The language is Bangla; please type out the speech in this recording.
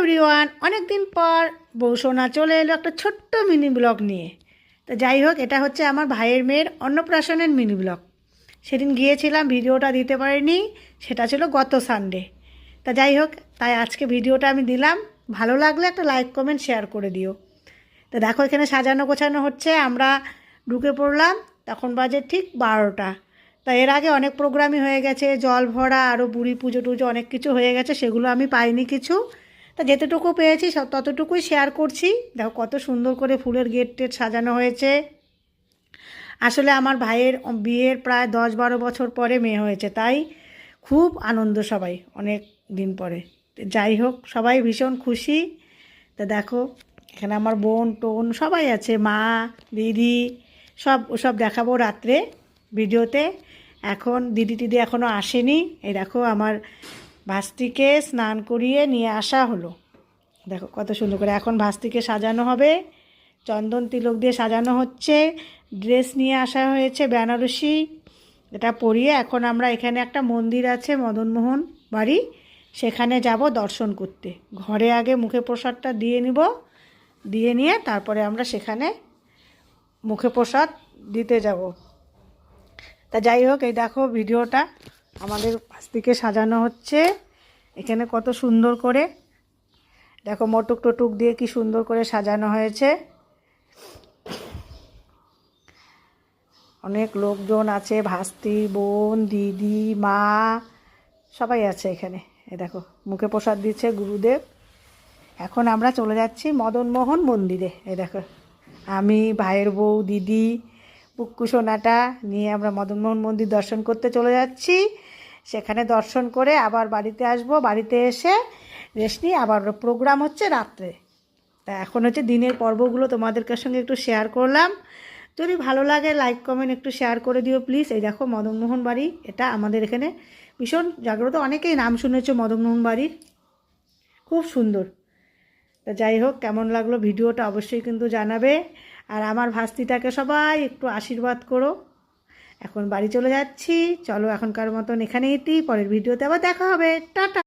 এভরিওয়ান, অনেক দিন পর বৌসোনা চলে এলো একটা ছোট্ট মিনি ব্লগ নিয়ে। তো যাই হোক, এটা হচ্ছে আমার ভাইয়ের মেয়ের অন্নপ্রাশনের মিনি ব্লগ। সেদিন গিয়েছিলাম, ভিডিওটা দিতে পারিনি, সেটা ছিল গত সানডে। তা যাই হোক, তাই আজকে ভিডিওটা আমি দিলাম। ভালো লাগলে একটা লাইক কমেন্ট শেয়ার করে দিও। তো দেখো, এখানে সাজানো গোছানো হচ্ছে। আমরা ঢুকে পড়লাম, তখন বাজে ঠিক 12টা। তা এর আগে অনেক প্রোগ্রামই হয়ে গেছে, জল ভরা, আরও বুড়ি পুজো টুজো অনেক কিছু হয়ে গেছে, সেগুলো আমি পাইনি কিছু। তা যেতটুকু পেয়েছি ততটুকুই শেয়ার করছি। দেখো কত সুন্দর করে ফুলের গেট টেট সাজানো হয়েছে। আসলে আমার ভাইয়ের বিয়ের প্রায় 10-12 বছর পরে মেয়ে হয়েছে, তাই খুব আনন্দ সবাই, অনেক দিন পরে। যাই হোক, সবাই ভীষণ খুশি। তা দেখো, এখানে আমার বোন টোন সবাই আছে, মা, দিদি, ওসব দেখাবো রাত্রে ভিডিওতে। এখন দিদি টিদি এখনও আসেনি। এই দেখো, আমার ভাস্তিকে স্নান করিয়ে নিয়ে আসা হলো। দেখো কত সুন্দর করে এখন ভাস্তিকে সাজানো হবে, চন্দন তিলক দিয়ে সাজানো হচ্ছে। ড্রেস নিয়ে আসা হয়েছে বেনারসি, এটা পরিয়ে এখন আমরা এখানে একটা মন্দির আছে মদনমোহন বাড়ি, সেখানে যাব দর্শন করতে। ঘরে আগে মুখে প্রসাদটা দিয়ে নিব, দিয়ে নিয়ে তারপরে আমরা সেখানে মুখে প্রসাদ দিতে যাব। তা যাই হোক, এই দেখো ভিডিওটা আমাদের ভাস্তিকে সাজানো হচ্ছে। এখানে কত সুন্দর করে দেখো, মটুক টটুক দিয়ে কি সুন্দর করে সাজানো হয়েছে। অনেক লোকজন আছে, ভাস্তি, বোন, দিদি, মা সবাই আছে এখানে। এই দেখো মুখে প্রসাদ দিচ্ছে গুরুদেব। এখন আমরা চলে যাচ্ছি মদনমোহন মন্দিরে। এই দেখো, আমি, ভাইয়ের বউ, দিদি, পুক্কু সোনাটা নিয়ে আমরা মদনমোহন মন্দির দর্শন করতে চলে যাচ্ছি। সেখানে দর্শন করে আবার বাড়িতে আসব। বাড়িতে এসে রেস্ট নিয়ে আবার প্রোগ্রাম হচ্ছে রাত্রে। তা এখন হচ্ছে দিনের পর্বগুলো তোমাদের সঙ্গে একটু শেয়ার করলাম। যদি ভালো লাগে লাইক কমেন্ট একটু শেয়ার করে দিও প্লিজ। এই দেখো মদনমোহন বাড়ি, এটা আমাদের এখানে ভীষণ জাগ্রত, অনেকেই নাম শুনেছ মদনমোহন বাড়ির, খুব সুন্দর। তা যাই হোক, কেমন লাগলো ভিডিওটা অবশ্যই কিন্তু জানাবে। আর আমার ভাস্তিটাকে সবাই একটু আশীর্বাদ করো। এখন বাড়ি চলে যাচ্ছি, চলো এখনকার মতন এখানেই, পরের ভিডিওতে আবার দেখা হবে, টাটা।